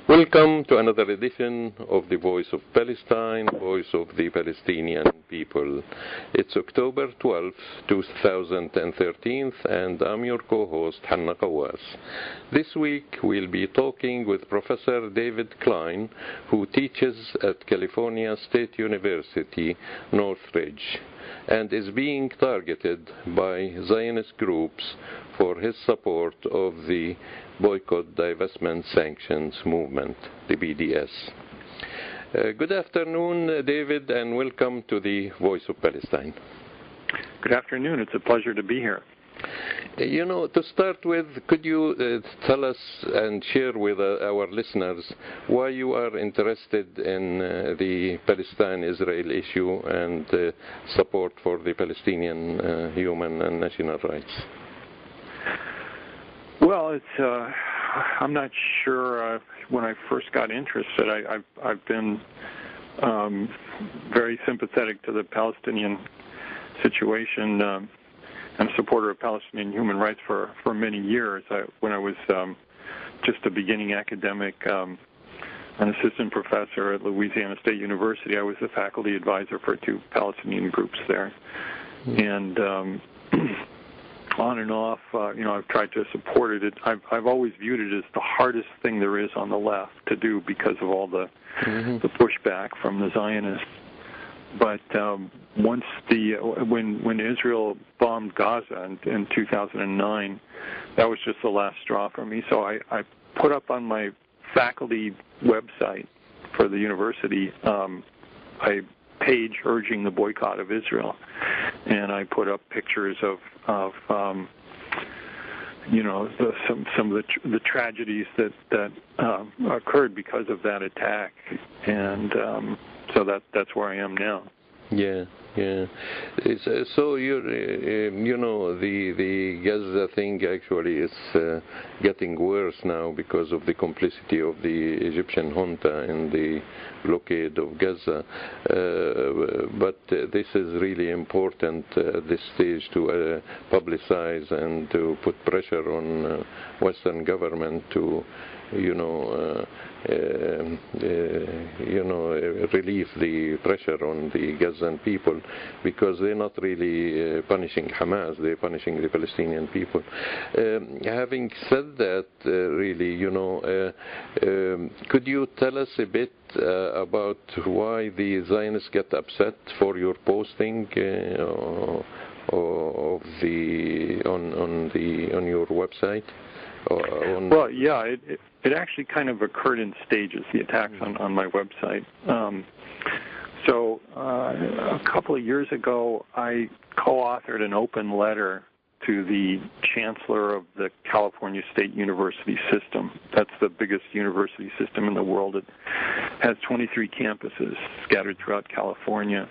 Welcome to another edition of the Voice of Palestine, Voice of the Palestinian People. It's October 12th, 2013, and I'm your co-host, Hanna Qawas. This week we'll be talking with Professor David Klein, who teaches at California State University Northridge, and is being targeted by Zionist groups for his support of the Boycott, Divestment, Sanctions movement, the BDS. Good afternoon, David, and welcome to the Voice of Palestine. Good afternoon. It's a pleasure to be here. To start with, could you tell us and share with our listeners why you are interested in the Palestine-Israel issue and support for the Palestinian human and national rights? Well, I'm not sure when I first got interested. I've been very sympathetic to the Palestinian situation and a supporter of Palestinian human rights for many years. When I was just a beginning academic, an assistant professor at Louisiana State University, I was the faculty advisor for two Palestinian groups there. And on and off, I've tried to support it. I've always viewed it as the hardest thing there is on the left to do because of all the pushback from the Zionists. But once when Israel bombed Gaza in 2009, that was just the last straw for me. So I put up on my faculty website for the university a page urging the boycott of Israel, and I put up pictures of some of the tragedies that occurred because of that attack, and so that's where I am now. Yeah. So the Gaza thing actually is getting worse now because of the complicity of the Egyptian junta in the blockade of Gaza. But this is really important at this stage to publicize and to put pressure on Western government to relieve the pressure on the Gazan people, because they're not really punishing Hamas, they're punishing the Palestinian people. Having said that, could you tell us a bit about why the Zionists get upset for your posting on your website? Well, yeah, it actually kind of occurred in stages, the attacks on my website. So a couple of years ago, I co-authored an open letter to the chancellor of the California State University system. That's the biggest university system in the world. It has 23 campuses scattered throughout California.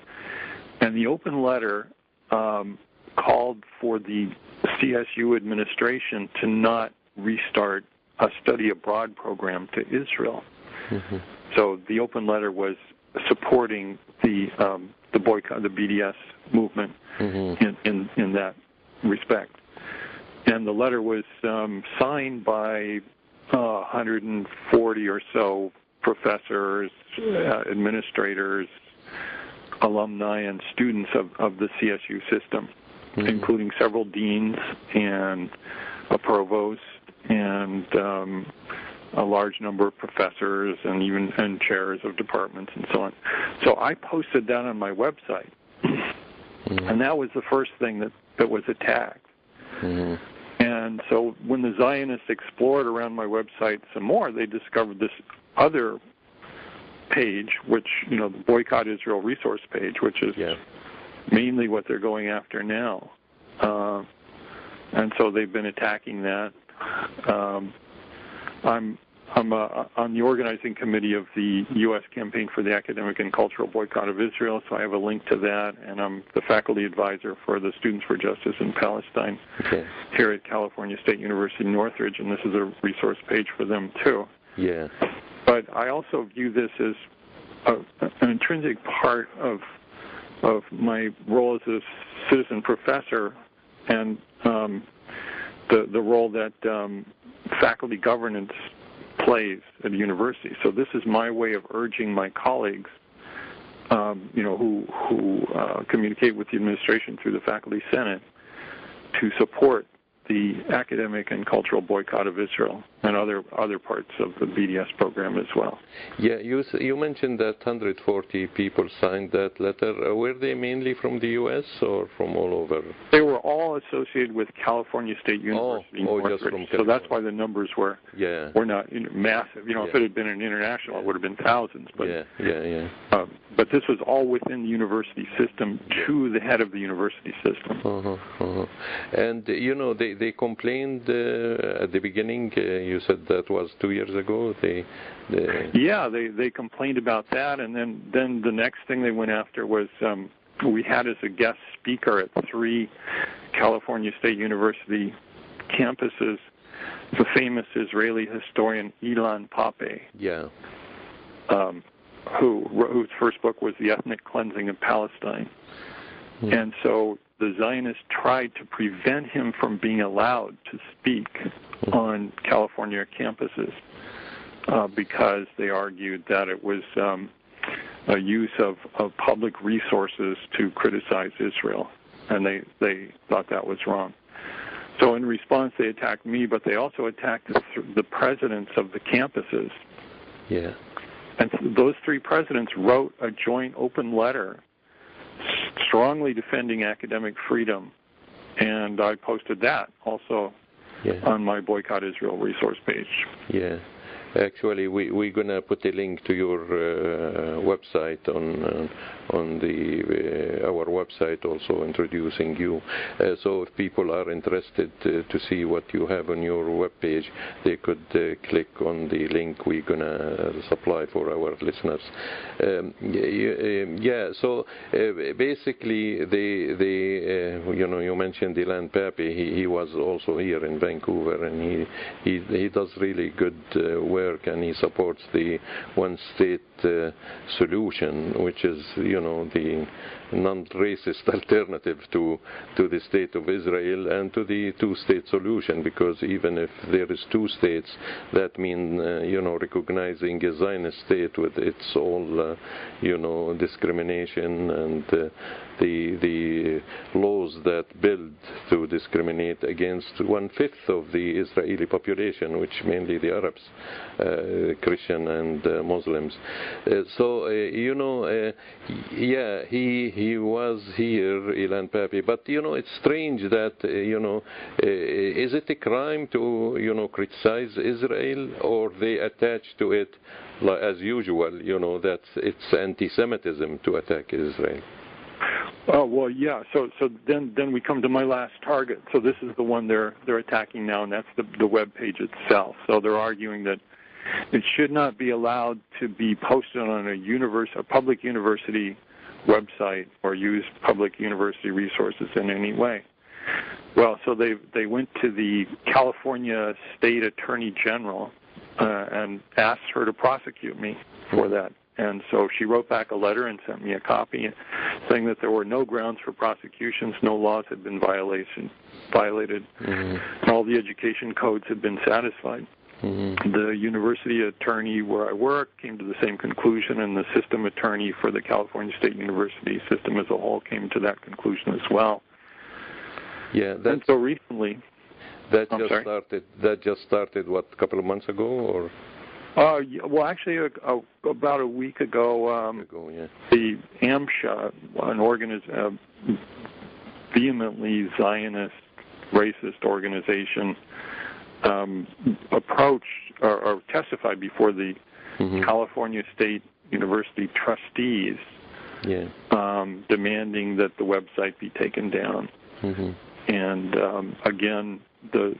And the open letter called for the CSU administration to not restart a study abroad program to Israel. So the open letter was supporting the boycott, the BDS movement in that respect. And the letter was signed by 140 or so professors, administrators, alumni, and students of the CSU system, including several deans and a provost and a large number of professors and chairs of departments and so on. So I posted that on my website, and that was the first thing that was attacked. And so when the Zionists explored around my website some more, they discovered this other page, which, the Boycott Israel resource page, which is mainly what they're going after now. And so they've been attacking that. I'm on the organizing committee of the U.S. Campaign for the Academic and Cultural Boycott of Israel, so I have a link to that, and I'm the faculty advisor for the Students for Justice in Palestine here at California State University Northridge, and this is a resource page for them too. Yeah. But I also view this as an intrinsic part of my role as a citizen professor, and the role that faculty governance plays at a university. So this is my way of urging my colleagues, who communicate with the administration through the Faculty Senate, to support the academic and cultural boycott of Israel and other parts of the BDS program as well. Yeah, you mentioned that 140 people signed that letter. Were they mainly from the U.S. or from all over? They were all associated with California State University Northridge. Just from so that's why the numbers were not massive. If it had been an international, it would have been thousands. But but this was all within the university system to the head of the university system. And they complained at the beginning. You said that was 2 years ago. They complained about that, and then the next thing they went after was we had as a guest speaker at 3 California State University campuses the famous Israeli historian Ilan Pappé. Whose first book was The Ethnic Cleansing of Palestine. And so the Zionists tried to prevent him from being allowed to speak on California campuses because they argued that it was a use of public resources to criticize Israel, and they thought that was wrong. So in response, they attacked me, but they also attacked the presidents of the campuses. And those 3 presidents wrote a joint open letter strongly defending academic freedom, and I posted that also on my Boycott Israel resource page. Actually, we're going to put a link to your website on our website, also introducing you. So if people are interested to see what you have on your webpage, they could click on the link we're going to supply for our listeners. So basically, you mentioned Ilan Pappé. He was also here in Vancouver, and he does really good work, and he supports the one-state solution, which is, the non-racist alternative to the state of Israel and to the two-state solution, because even if there is 2 states, that means, recognizing a Zionist state with its all, discrimination and the laws that build to discriminate against 1/5 of the Israeli population, which mainly the Arabs, Christian and Muslims. He was here, Ilan Pappé, but it's strange that is it a crime to criticize Israel, or they attach to it as usual, that it's anti-Semitism to attack Israel? So then we come to my last target. So this is the one they're attacking now, and that's the web page itself. So they're arguing that it should not be allowed to be posted on a public university website or use public university resources in any way. Well, so they went to the California State Attorney General and asked her to prosecute me for that. And so she wrote back a letter and sent me a copy saying that there were no grounds for prosecutions, no laws had been violated, and all the education codes had been satisfied. The university attorney where I work came to the same conclusion, and the system attorney for the California State University system as a whole came to that conclusion as well. And so recently... That just started, what, a couple of months ago, or...? Well, actually, about a week ago, the AMSHA, an vehemently Zionist, racist organization, approached or testified before the California State University trustees, demanding that the website be taken down. And again, the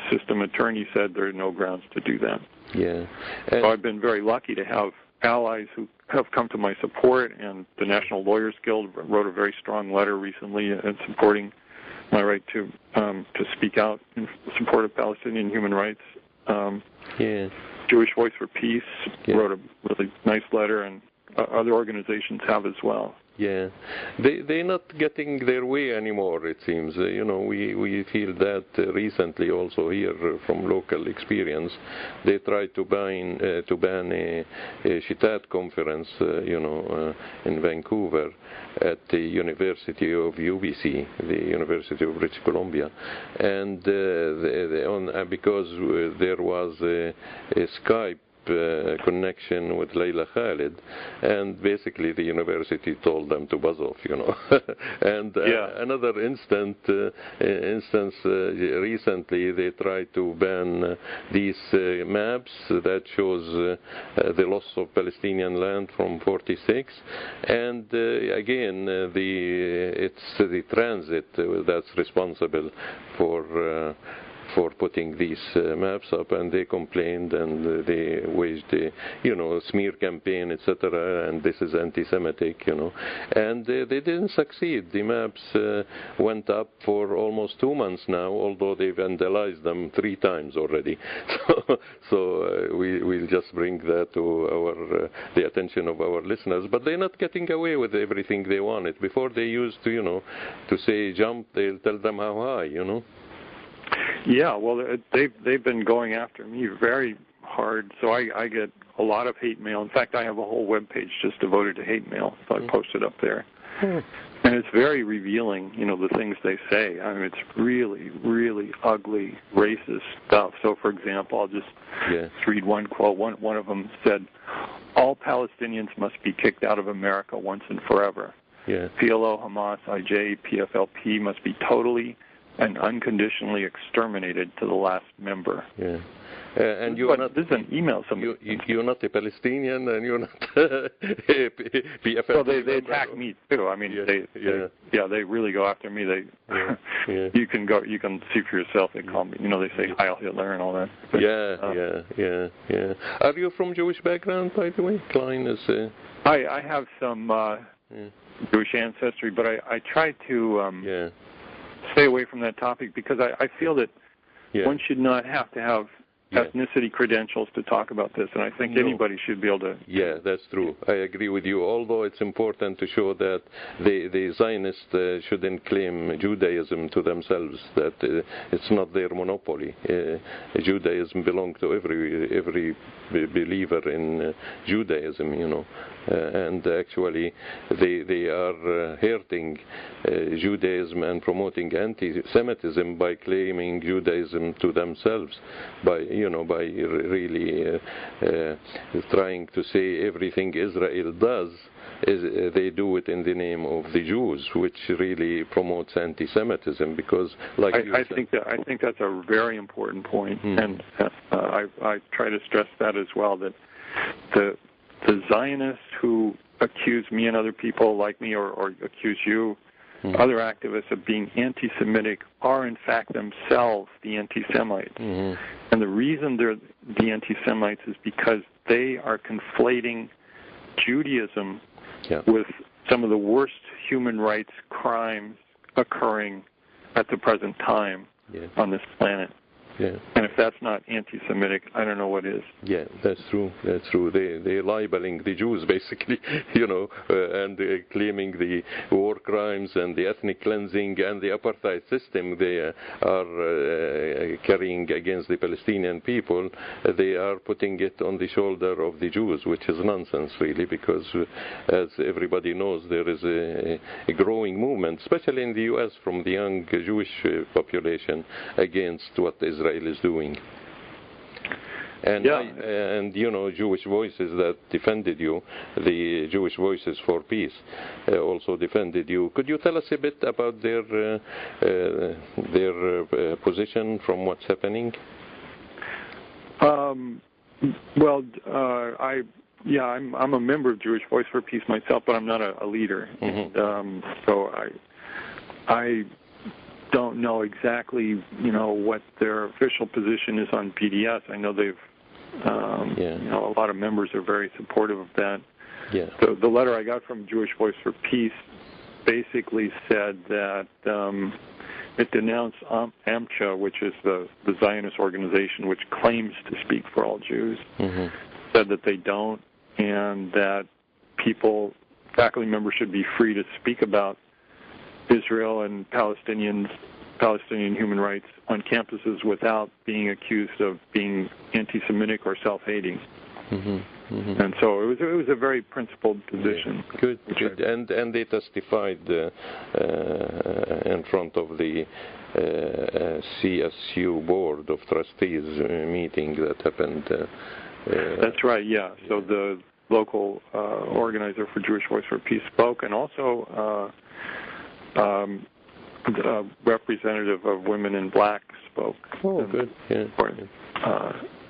system attorney said there are no grounds to do that. So I've been very lucky to have allies who have come to my support, and the National Lawyers Guild wrote a very strong letter recently in supporting my right to speak out in support of Palestinian human rights. Jewish Voice for Peace wrote a really nice letter, and other organizations have as well. Yeah, they're not getting their way anymore, it seems. We feel that recently also here from local experience. They tried to ban a Shitat conference, in Vancouver at the University of UBC, the University of British Columbia, and because there was a Skype connection with Layla Khalid, and basically the university told them to buzz off, And another instance recently, they tried to ban these maps that shows the loss of Palestinian land from 46, and again it's the transit that's responsible for putting these maps up, and they complained and they waged a smear campaign, etc., and this is anti-Semitic, and they didn't succeed. The maps went up for almost 2 months now, although they vandalized them 3 times already. So we'll just bring that to the attention of our listeners. But they're not getting away with everything they wanted. Before they used to to say jump, they'll tell them how high, Yeah, well, they've been going after me very hard, so I get a lot of hate mail. In fact, I have a whole web page just devoted to hate mail, so I post it up there. And it's very revealing, the things they say. I mean, it's really, really ugly, racist stuff. So, for example, I'll just read one quote. One of them said, "All Palestinians must be kicked out of America once and forever. PLO, Hamas, IJ, PFLP must be totally and unconditionally exterminated to the last member." Yeah. And you're not. This is an email. You're not a Palestinian, and you're not a PFLP. Well, they attack me too. I mean, they really go after me. You can see for yourself. They call me. They say Heil Hitler and all that. But, yeah. Are you from Jewish background, by the way? Klein is. I have some Jewish ancestry, but I try to stay away from that topic because I feel that one should not have to have ethnicity credentials to talk about this, and I think anybody should be able to. Yeah, that's true. I agree with you, although it's important to show that the Zionists shouldn't claim Judaism to themselves, that it's not their monopoly. Judaism belongs to every believer in Judaism, and actually they are hurting Judaism and promoting anti-Semitism by claiming Judaism to themselves, by really trying to say everything Israel does is they do it in the name of the Jews, which really promotes anti-Semitism. Because, I think that's a very important point, and I try to stress that as well. That the Zionists who accuse me and other people like me, or accuse you, other activists, of being anti-Semitic, are in fact themselves the anti-Semites. And the reason they're the anti-Semites is because they are conflating Judaism with some of the worst human rights crimes occurring at the present time on this planet. And if that's not anti-Semitic, I don't know what is. Yeah, that's true. That's true. They're libeling the Jews, basically, and claiming the war crimes and the ethnic cleansing and the apartheid system they are carrying against the Palestinian people. They are putting it on the shoulder of the Jews, which is nonsense, really, because as everybody knows, there is a growing movement, especially in the U.S., from the young Jewish population against what Israel is doing. And Jewish Voices that defended you, the Jewish Voices for Peace, also defended you. Could you tell us a bit about their position from what's happening? I'm a member of Jewish Voice for Peace myself, but I'm not a leader. And, so I don't know exactly, what their official position is on PDS. I know they've, a lot of members are very supportive of that. So the letter I got from Jewish Voice for Peace basically said that it denounced AMCHA, which is the Zionist organization which claims to speak for all Jews, said that they don't, and that people faculty members should be free to speak about Israel and Palestinian human rights on campuses without being accused of being anti-Semitic or self-hating. And so it was a very principled position. Yeah. Good. And they testified in front of the CSU Board of Trustees meeting that happened. That's right, yeah. So the local organizer for Jewish Voice for Peace spoke, and also the representative of Women in Black spoke. Oh, good. Yeah.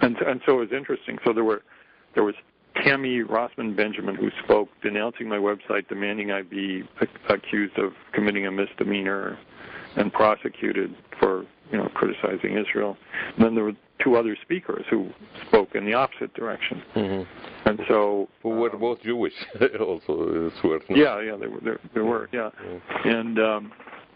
And so it was interesting. So there was Tammy Rossman Benjamin, who spoke denouncing my website, demanding I be accused of committing a misdemeanor and prosecuted for criticizing Israel. And then there were two other speakers who spoke in the opposite direction. And so who were both Jewish, also. It's worth noting. Yeah, they were. Yeah.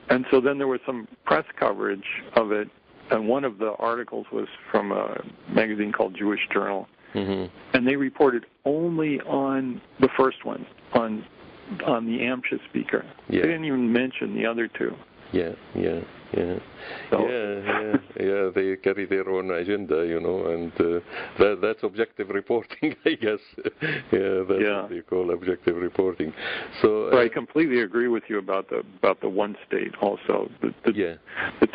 And so then there was some press coverage of it, and one of the articles was from a magazine called Jewish Journal. And they reported only on the first one, on the AMCHA speaker. Yeah. They didn't even mention the other two. So, they carry their own agenda, and that's objective reporting, I guess. What they call objective reporting. So I completely agree with you about the one state. Also, the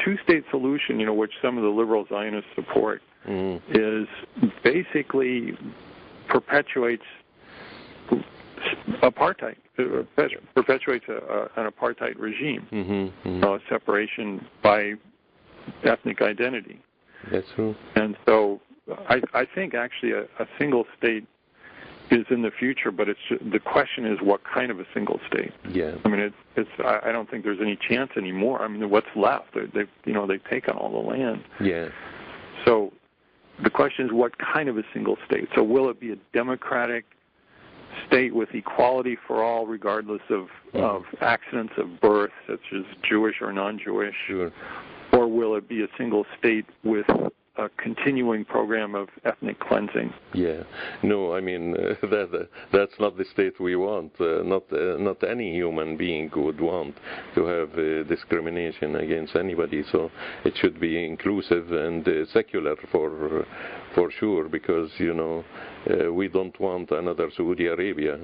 two-state solution, which some of the liberal Zionists support, is basically perpetuates apartheid. It perpetuates an apartheid regime, separation by ethnic identity. That's true. And so I think actually a single state is in the future, but the question is what kind of a single state. Yeah. I mean, I don't think there's any chance anymore. I mean, what's left? They've taken all the land. Yeah. So the question is what kind of a single state? So will it be a democratic state with equality for all, regardless of accidents of birth, such as Jewish or non-Jewish? Sure. Or will it be a single state with a continuing program of ethnic cleansing? Yeah. No, I mean, that's not the state we want. Not any human being would want to have discrimination against anybody. So it should be inclusive and secular for sure, because, we don't want another Saudi Arabia,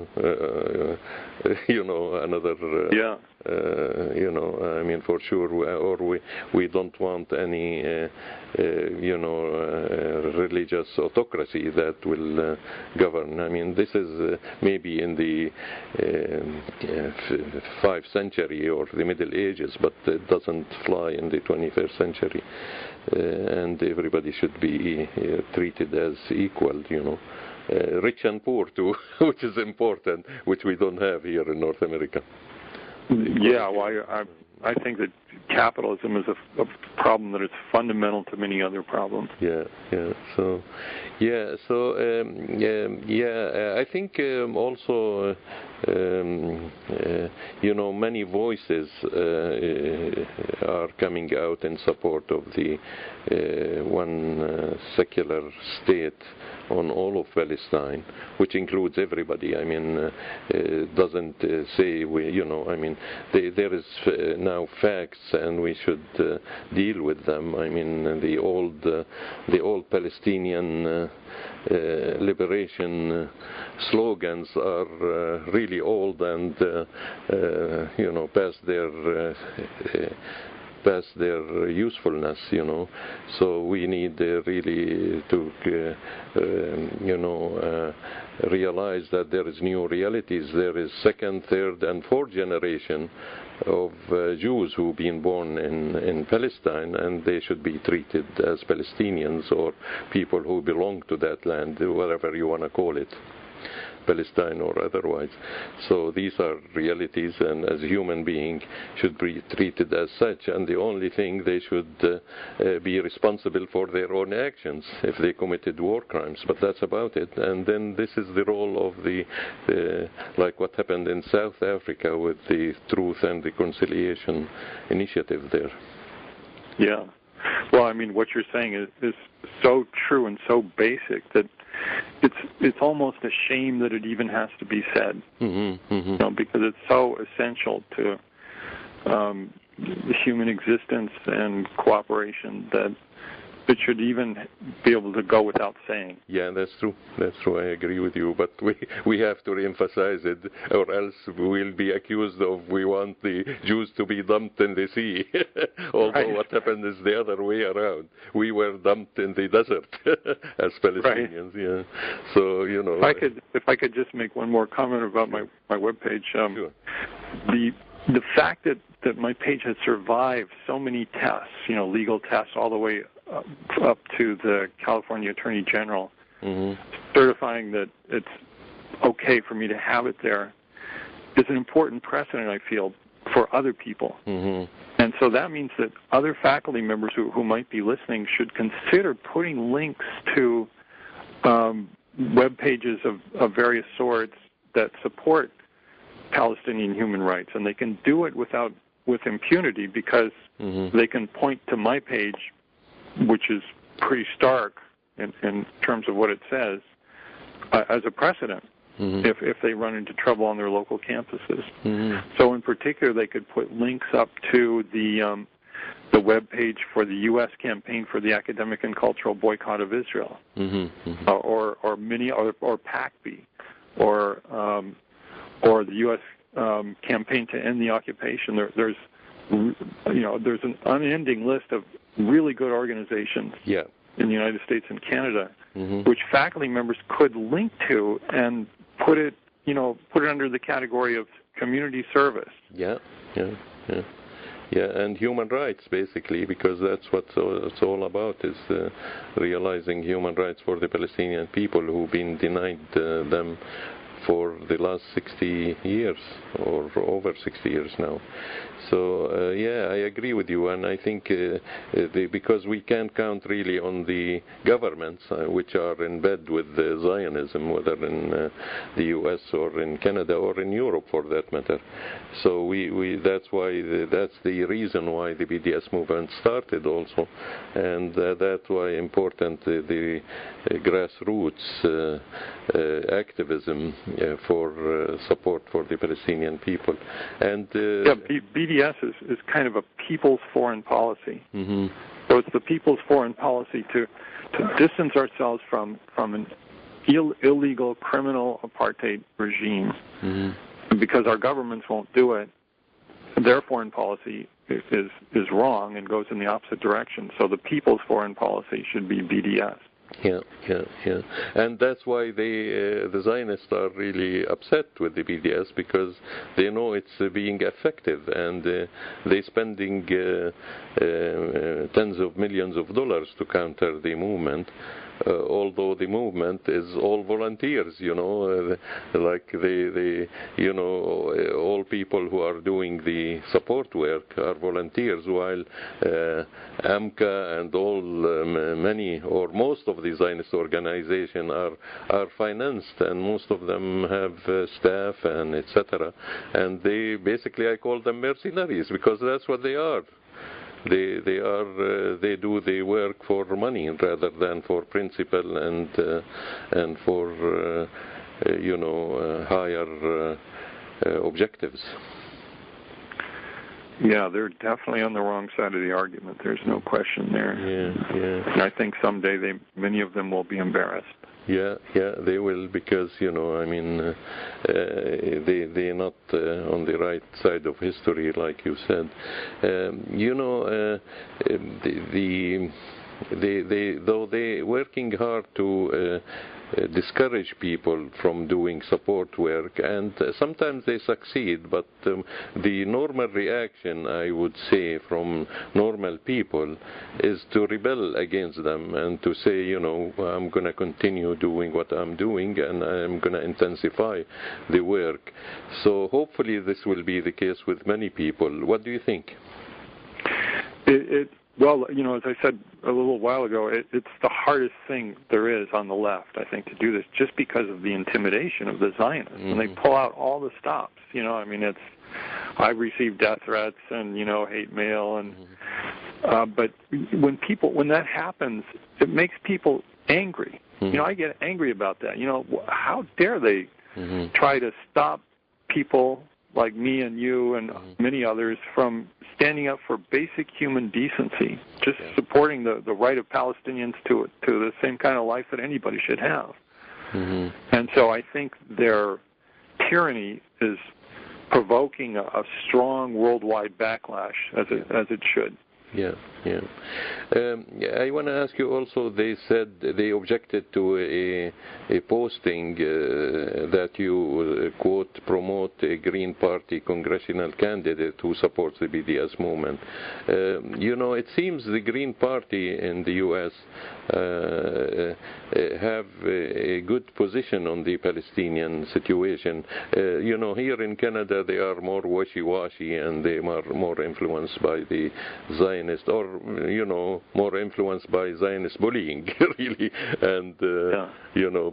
another... I mean, for sure, or we don't want any, religious autocracy that will govern. I mean, this is maybe in the 5th century or the Middle Ages, but it doesn't fly in the 21st century. And everybody should be treated as equal, rich and poor too, which is important, which we don't have here in North America. Yeah, well, I think that capitalism is a problem that is fundamental to many other problems. I think also, many voices are coming out in support of the one secular state on all of Palestine, which includes everybody. I mean, doesn't say there is now facts, and we should deal with them. I mean, the old Palestinian liberation slogans are really old and past their usefulness, So we need really to, realize that there is new realities. There is second, third, and fourth generation of Jews who've been born in Palestine, and they should be treated as Palestinians or people who belong to that land, whatever you want to call it. Palestine or otherwise. So these are realities, and as human beings should be treated as such, and the only thing they should be responsible for their own actions if they committed war crimes, but that's about it. And then this is the role of like what happened in South Africa with the Truth and Reconciliation Initiative there. Yeah. Well, I mean, what you're saying is so true and so basic that it's almost a shame that it even has to be said. You know, because it's so essential to the human existence and cooperation that it should even be able to go without saying. Yeah, that's true. That's true. I agree with you. But we have to reemphasize it, or else we'll be accused of we want the Jews to be dumped in the sea. Although what happened is the other way around. We were dumped in the desert as Palestinians. Yeah. So you know. If I could just make one more comment about my webpage. Sure. The fact that my page has survived so many tests, you know, legal tests all the way up to the California Attorney General, certifying that it's okay for me to have it there, is an important precedent, I feel, for other people. And so that means that other faculty members who might be listening should consider putting links to web pages of various sorts that support Palestinian human rights, and they can do it with impunity because they can point to my page, which is pretty stark in terms of what it says, as a precedent if they run into trouble on their local campuses. So in particular, they could put links up to the web page for the U.S. campaign for the academic and cultural boycott of Israel, or PACB, or the U.S. Campaign to end the occupation. There's an unending list of really good organizations in the United States and Canada, which faculty members could link to and put it under the category of community service. Yeah, and human rights, basically, because that's what it's all about, is realizing human rights for the Palestinian people who've been denied them for the last 60 years, or over 60 years now. So, I agree with you, and I think because we can't count really on the governments which are in bed with Zionism, whether in the U.S. or in Canada or in Europe for that matter. So that's the reason why the BDS movement started also, and that's why important the grassroots activism for support for the Palestinian people. And BDS is kind of a people's foreign policy. So it's the people's foreign policy to distance ourselves from an illegal criminal apartheid regime. Because our governments won't do it, their foreign policy is wrong and goes in the opposite direction. So the people's foreign policy should be BDS. Yeah. And that's why the Zionists are really upset with the BDS, because they know it's being effective, and they're spending tens of millions of dollars to counter the movement. Although the movement is all volunteers, like all people who are doing the support work are volunteers, while AMCA and all many or most of the Zionist organizations are financed, and most of them have staff and etc. And I call them mercenaries, because that's what they are. They do the work for money rather than for principle and for higher objectives. Yeah, they're definitely on the wrong side of the argument. There's no question there. Yeah. And I think someday many of them will be embarrassed. Yeah, they will, because they're not on the right side of history, like you said. Though they're working hard to discourage people from doing support work, and sometimes they succeed, but the normal reaction, I would say, from normal people is to rebel against them and to say, I'm going to continue doing what I'm doing, and I'm going to intensify the work. So hopefully this will be the case with many people. What do you think? Well, as I said a little while ago, it's the hardest thing there is on the left, I think, to do this, just because of the intimidation of the Zionists. And they pull out all the stops. I've received death threats and, hate mail, and But when that happens, it makes people angry. Mm-hmm. I get angry about that. How dare they try to stop people like me and you and many others from standing up for basic human decency, just supporting the right of Palestinians to the same kind of life that anybody should have. Mm-hmm. And so I think their tyranny is provoking a strong worldwide backlash, as it should. Yeah. I want to ask you also, they said they objected to a posting that you, quote, promote a Green Party congressional candidate who supports the BDS movement. It seems the Green Party in the U.S. Have a good position on the Palestinian situation. Here in Canada they are more wishy-washy and they are more influenced by the Zionist, or more influenced by Zionist bullying, really. And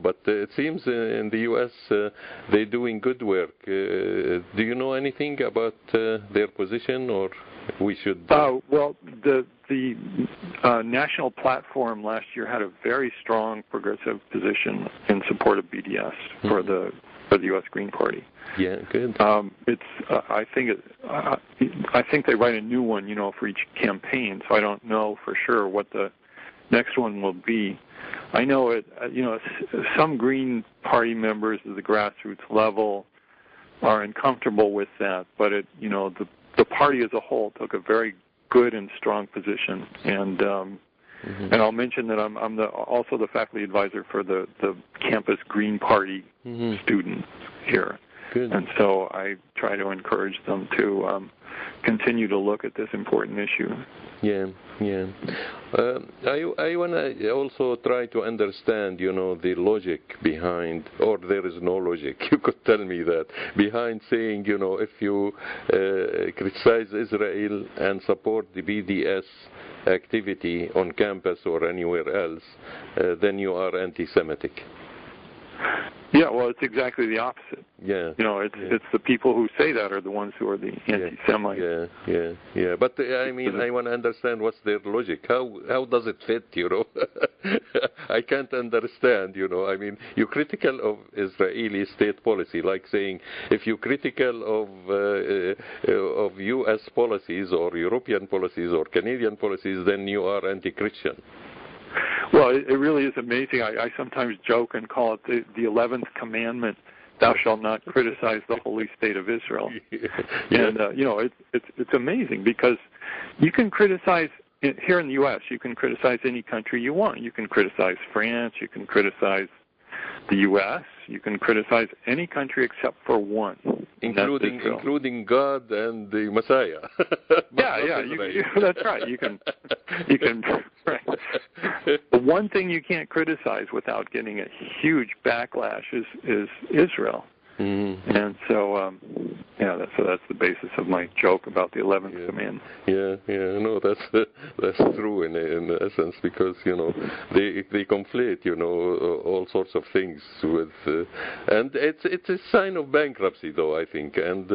but it seems in the U.S. they're doing good work. Do you know anything about their position, or we should? Well, the national platform last year had a very strong progressive position in support of BDS for the U.S. Green Party. Yeah, good. I think they write a new one, for each campaign. So I don't know for sure what the next one will be. I know some Green Party members at the grassroots level are uncomfortable with that, but the party as a whole took a very good and strong position. And and I'll mention that I'm also the faculty advisor for the campus Green Party students here. Good. And so I try to encourage them to continue to look at this important issue. Yeah. I want to also try to understand, the logic behind, or there is no logic, you could tell me that, behind saying, if you criticize Israel and support the BDS activity on campus or anywhere else, then you are anti-Semitic. Yeah, well, it's exactly the opposite. Yeah. It's the people who say that are the ones who are the anti-Semites. Yeah. But I want to understand what's their logic. How does it fit? I can't understand. You're critical of Israeli state policy, like saying if you're critical of U.S. policies or European policies or Canadian policies, then you are anti-Christian. Well, it really is amazing. I sometimes joke and call it the 11th commandment, thou shalt not criticize the holy state of Israel. And, it's amazing because you can criticize, here in the U.S., you can criticize any country you want. You can criticize France, you can criticize the U.S., you can criticize any country except for one. Including God and the Messiah. That's right. You can. Right. The one thing you can't criticize without getting a huge backlash is Israel. Mm-hmm. And so, that's the basis of my joke about the 11th command. No, that's true in essence, because they conflate all sorts of things with, and it's a sign of bankruptcy, though, I think, and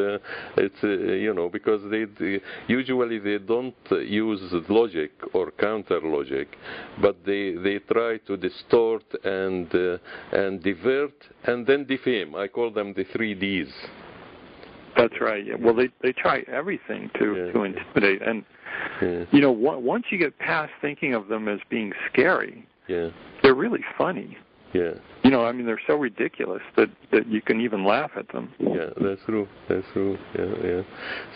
it's because they usually they don't use logic or counter logic, but they try to distort and divert and then defame. I call them the 3 Ds. That's right. Yeah. Well, they try everything to intimidate, and once you get past thinking of them as being scary, they're really funny. Yeah. They're so ridiculous that you can even laugh at them. Yeah, that's true. Yeah.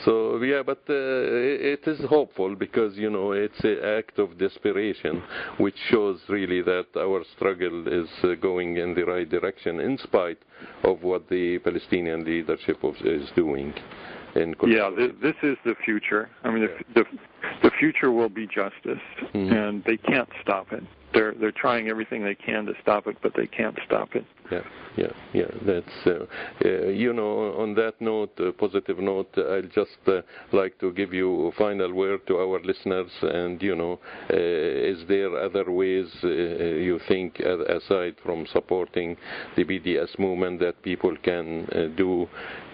So, but it is hopeful because, it's an act of desperation, which shows really that our struggle is going in the right direction in spite of what the Palestinian leadership is doing. This is the future. The future will be justice, and they can't stop it. They're trying everything they can to stop it, but they can't stop it. Yeah. That's on that note, positive note, I'd just like to give you a final word to our listeners. And is there other ways you think, aside from supporting the BDS movement, that people can do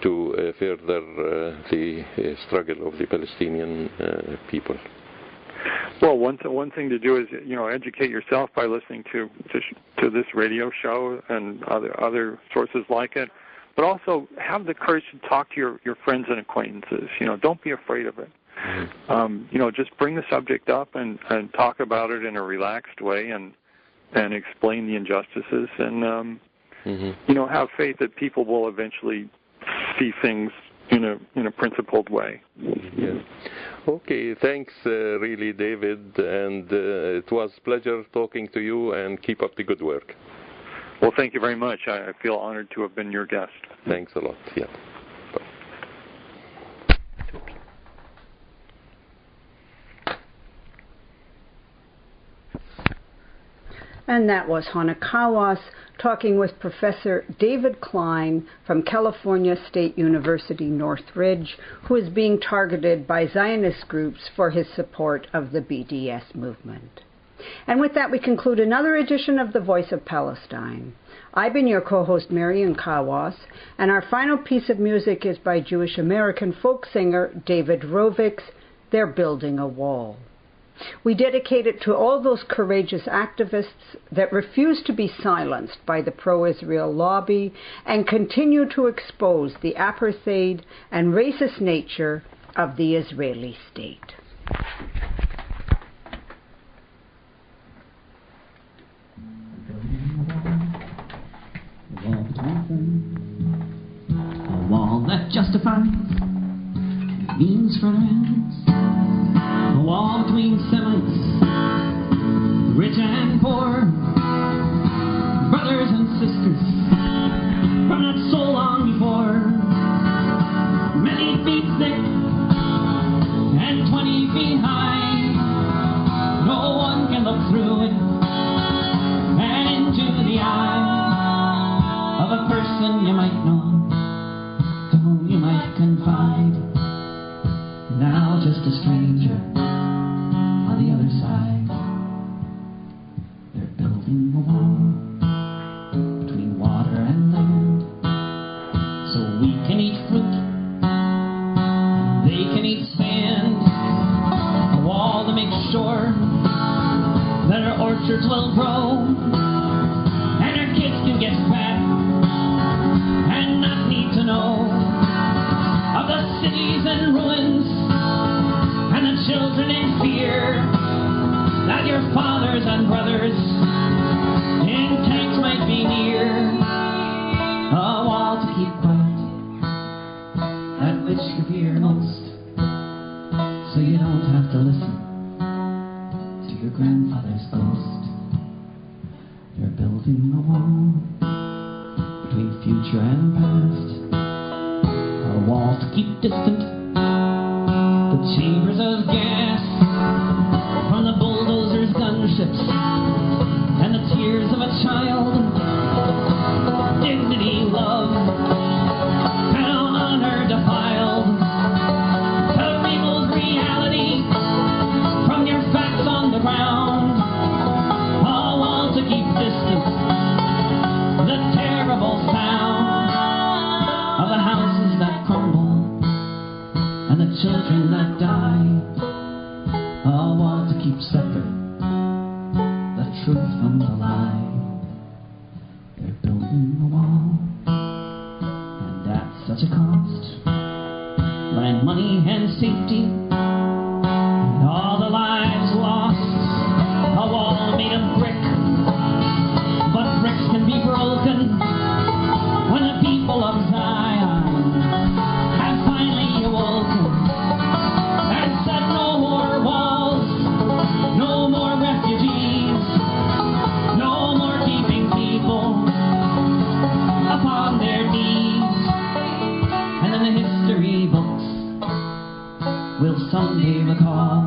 to further the struggle of the Palestinian people? Well, one thing to do is, educate yourself by listening to this radio show and other sources like it, but also have the courage to talk to your friends and acquaintances. Don't be afraid of it. Just bring the subject up and talk about it in a relaxed way and explain the injustices and have faith that people will eventually see things in a principled way. Yes. Okay, thanks really, David, and it was a pleasure talking to you, and keep up the good work. Well, thank you very much. I feel honored to have been your guest. Thanks a lot. Yeah. Bye. And that was Hana Kawas talking with Professor David Klein from California State University Northridge, who is being targeted by Zionist groups for his support of the BDS movement. And with that, we conclude another edition of The Voice of Palestine. I've been your co-host, Marian Kawas, and our final piece of music is by Jewish-American folk singer David Rovics, They're Building a Wall. We dedicate it to all those courageous activists that refuse to be silenced by the pro-Israel lobby and continue to expose the apartheid and racist nature of the Israeli state. A wall that justifies means friends. A wall between Semites, rich and poor, brothers and sisters, from not so long before. Many feet thick and 20 feet high, no one can look through it and into the eye of a person you might know, to whom you might confide. Now just a stranger on the other side. They're building a wall between water and land, so we can eat fruit, they can eat sand. A wall to make sure that our orchards will grow and our kids can get fat and not need to know of the cities and ruins and the children in fear that your fathers and brothers in tanks might be near. A wall to keep quiet, that which you fear most, so you don't have to listen to your grandfather's ghost. They're building a wall between future and past, a wall to keep distant the chambers of gas from the bulldozers, gunships, and the tears of a child. Dignity, love, and honor defiled. To people's reality from your facts on the ground. A wall to keep distance the terrible sound of the houses that crumble and the children that die. A wall to keep separate the truth from the lie. They're building a wall, and at such a cost. Land, money, and safety, and all the lives lost. A wall made of brick, but bricks can be broken when the people of Zion have finally awoken and said no more walls, no more refugees, no more keeping people upon their knees. And then the history books will someday recall,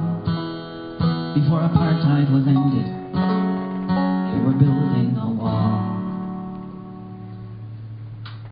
before apartheid was ended, they were built